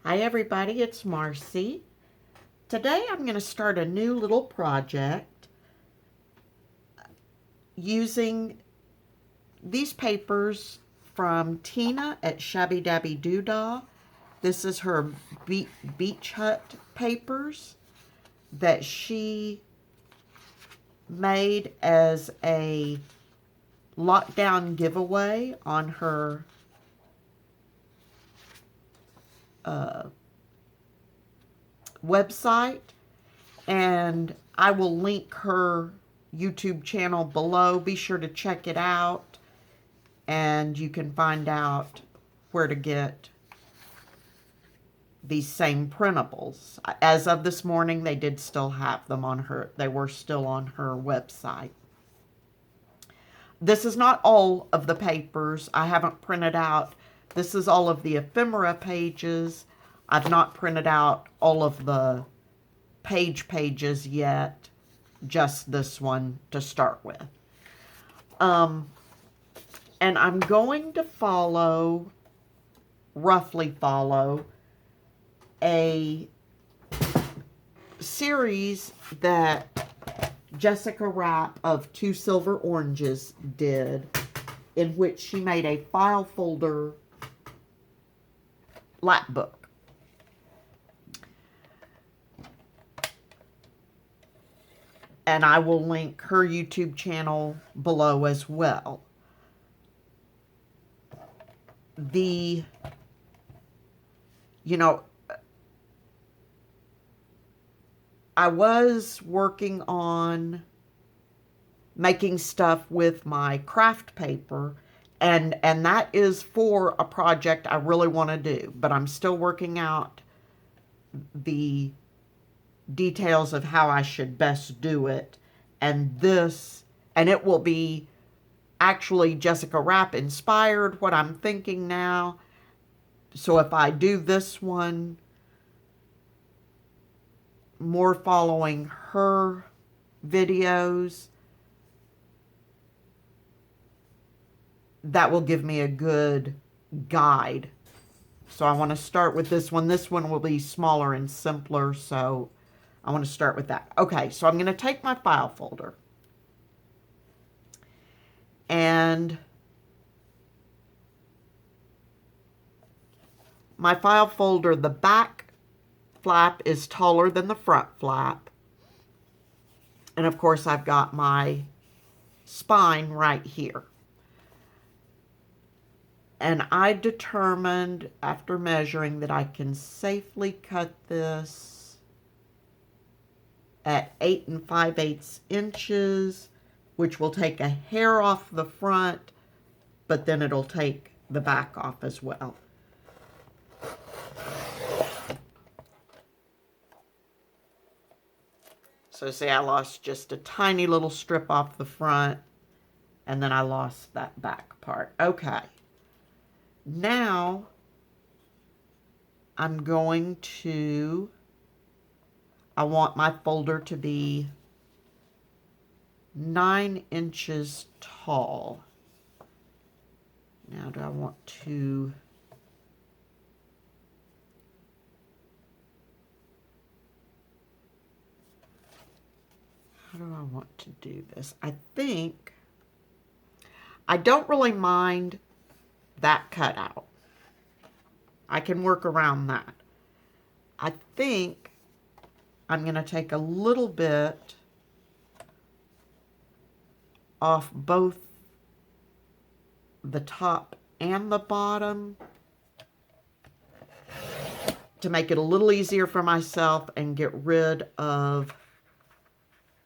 Hi everybody, it's Marcy. Today I'm going to start a new little project using these papers from Tina at Shabby Dabby Doodah. This is her beach hut papers that she made as a lockdown giveaway on her website, and I will link her YouTube channel below. Be sure to check it out, and you can find out where to get these same printables. As of this morning, they did still have them on her. They were still on her website. This is not all of the papers. I haven't printed out. This is all of the ephemera pages. I've not printed out all of the pages yet, just this one to start with. And I'm going to roughly follow a series that Jessica Rapp of Two Silver Oranges did, in which she made a file folder lap book. And I will link her YouTube channel below as well. I was working on making stuff with my craft paper, and that is for a project I really want to do, but I'm still working out the details of how I should best do it. And it will be actually Jessica Rapp inspired, what I'm thinking now. So if I do this one more following her videos, that will give me a good guide. So I want to start with this one. This one will be smaller and simpler, so I want to start with that. Okay, so I'm going to take my file folder, and my file folder, the back flap is taller than the front flap. And of course, I've got my spine right here. And I determined after measuring that I can safely cut this at 8 5/8 inches, which will take a hair off the front, but then it'll take the back off as well. So see, I lost just a tiny little strip off the front, and then I lost that back part. Okay. Now, I want my folder to be 9 inches tall. Now, how do I want to do this? I think I don't really mind that cutout. I can work around that. I think I'm going to take a little bit off both the top and the bottom to make it a little easier for myself and get rid of,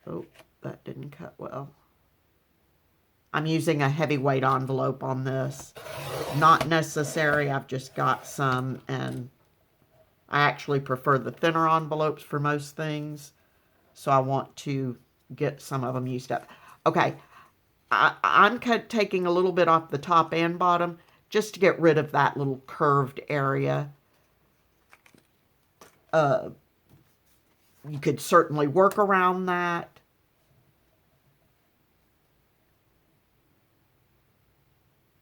oh, that didn't cut well. I'm using a heavyweight envelope on this. Not necessary, I've just got some, and I actually prefer the thinner envelopes for most things, so I want to get some of them used up. Okay, I'm taking a little bit off the top and bottom just to get rid of that little curved area. You could certainly work around that.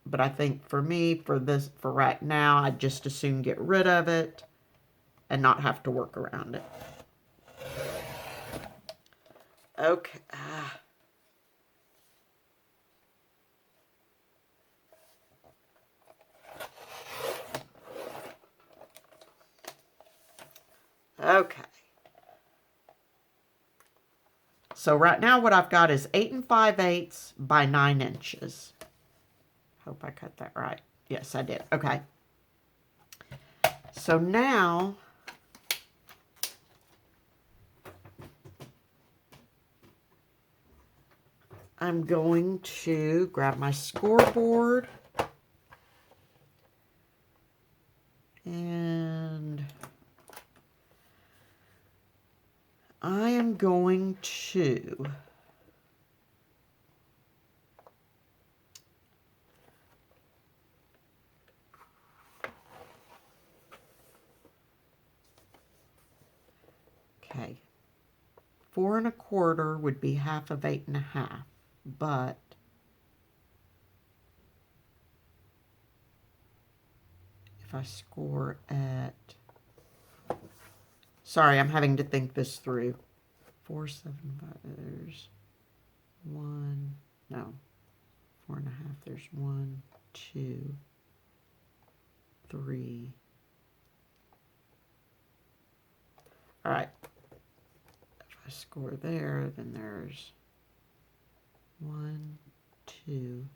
But I think for me, for right now, I'd just as soon get rid of it. and not have to work around it. Okay. Okay. So right now what I've got is 8 5/8 by 9 inches. Hope I cut that right. Yes, I did. Okay. So now I'm going to grab my scoreboard and I am going to okay, 4 1/4 would be half of 8 1/2, but if I score at, sorry, I'm having to think this through. 4 7 5, there's 1, no, 4 1/2, there's 1 2 3. All right. If I score there, then there's 1 2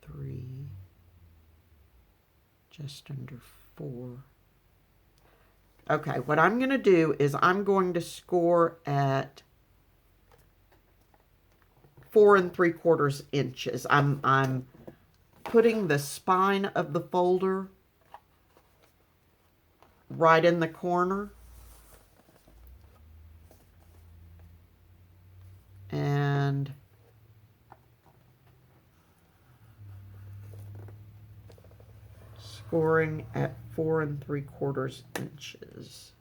3, just under 4. Okay, what I'm going to do is I'm going to score at 4 3/4 inches. I'm putting the spine of the folder right in the corner. And scoring at 4 3/4 inches.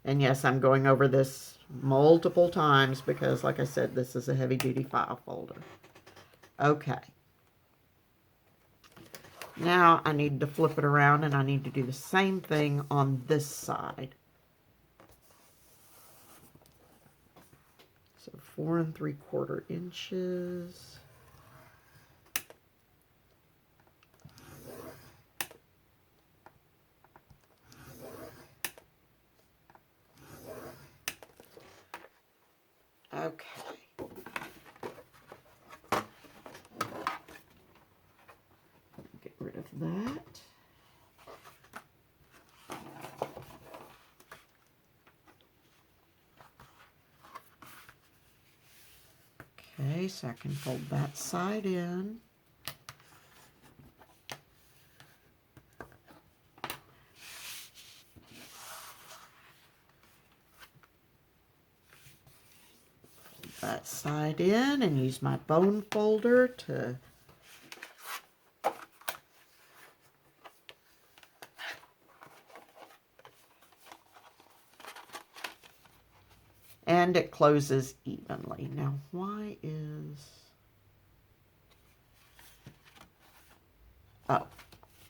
And yes, I'm going over this multiple times because, like I said, this is a heavy-duty file folder. Okay. Now I need to flip it around and I need to do the same thing on this side. So 4 3/4 inches. Okay. Get rid of that. Okay, so I can fold that side in. That side in and use my bone folder to and it closes evenly. Now why is, oh,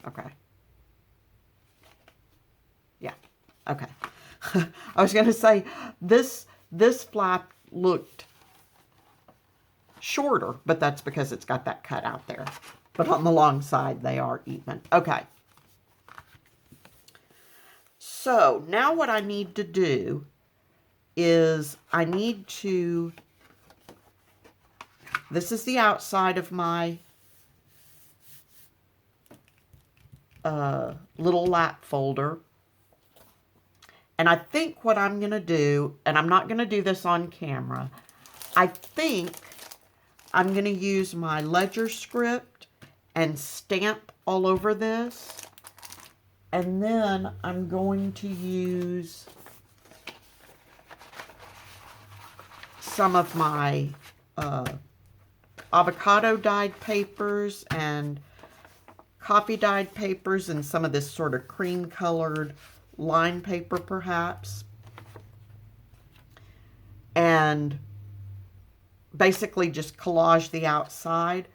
okay. Yeah, okay. I was gonna say this flap looked shorter, but that's because it's got that cut out there. But on the long side, they are even. Okay. So now what I need to do is I need to, this is the outside of my little lap folder. And I think what I'm going to do, and I'm not going to do this on camera, I think I'm going to use my ledger script and stamp all over this. And then I'm going to use some of my avocado dyed papers and coffee dyed papers and some of this sort of cream colored line paper perhaps. And I'm going to basically just collage the outside.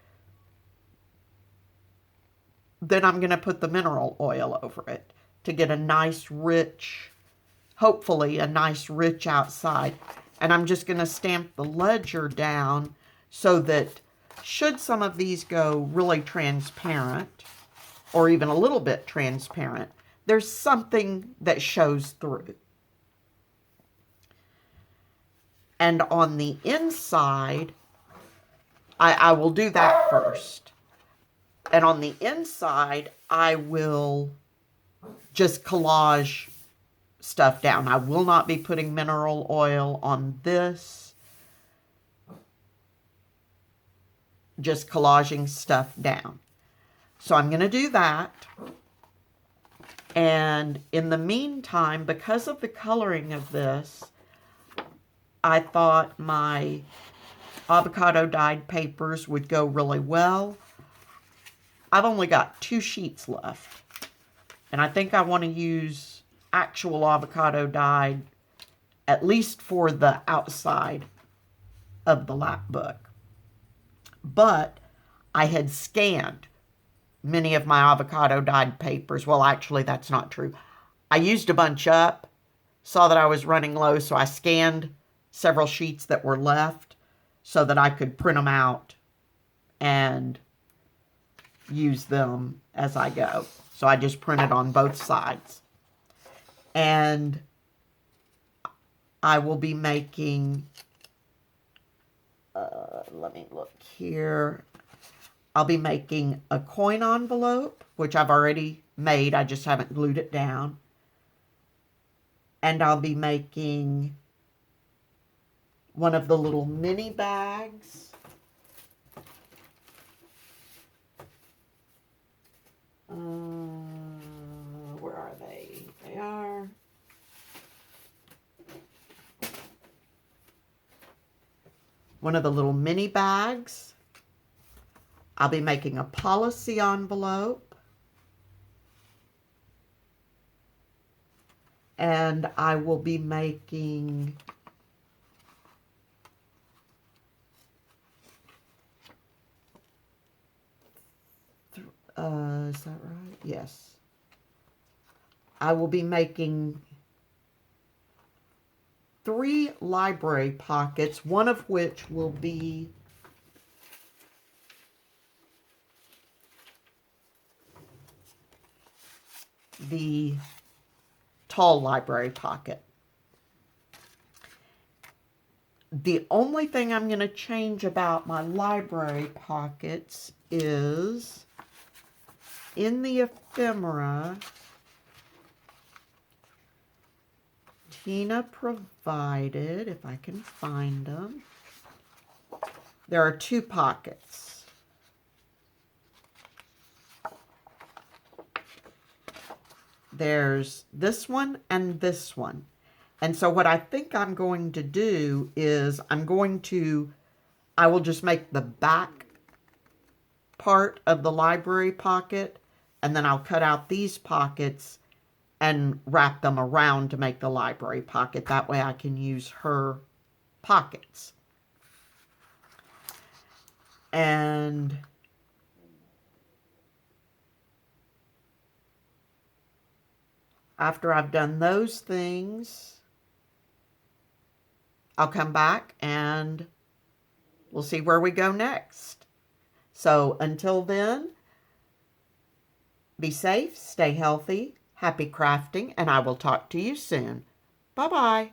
Then I'm going to put the mineral oil over it to get a nice rich, hopefully a nice rich outside. And I'm just going to stamp the ledger down so that should some of these go really transparent or even a little bit transparent, there's something that shows through. And on the inside, I will do that first. And on the inside, I will just collage stuff down. I will not be putting mineral oil on this. Just collaging stuff down. So I'm going to do that. And in the meantime, because of the coloring of this, I thought my avocado dyed papers would go really well. I've only got 2 sheets left. And I think I want to use actual avocado dyed at least for the outside of the lap book. But I had scanned many of my avocado dyed papers. Well, actually, that's not true. I used a bunch up, saw that I was running low, so I scanned several sheets that were left so that I could print them out and use them as I go. So I just printed on both sides. And I will be making, let me look here. I'll be making a coin envelope, which I've already made. I just haven't glued it down. And I'll be making one of the little mini bags. Where are they? They are. One of the little mini bags. I'll be making a policy envelope. And I will be making is that right? Yes. I will be making 3 library pockets, one of which will be the tall library pocket. The only thing I'm going to change about my library pockets is in the ephemera, Tina provided, if I can find them, there are 2 pockets. There's this one and this one. And so what I think I'm going to do is I will just make the back part of the library pocket, and then I'll cut out these pockets and wrap them around to make the library pocket. That way I can use her pockets. And after I've done those things, I'll come back and we'll see where we go next. So until then, be safe, stay healthy, happy crafting, and I will talk to you soon. Bye-bye.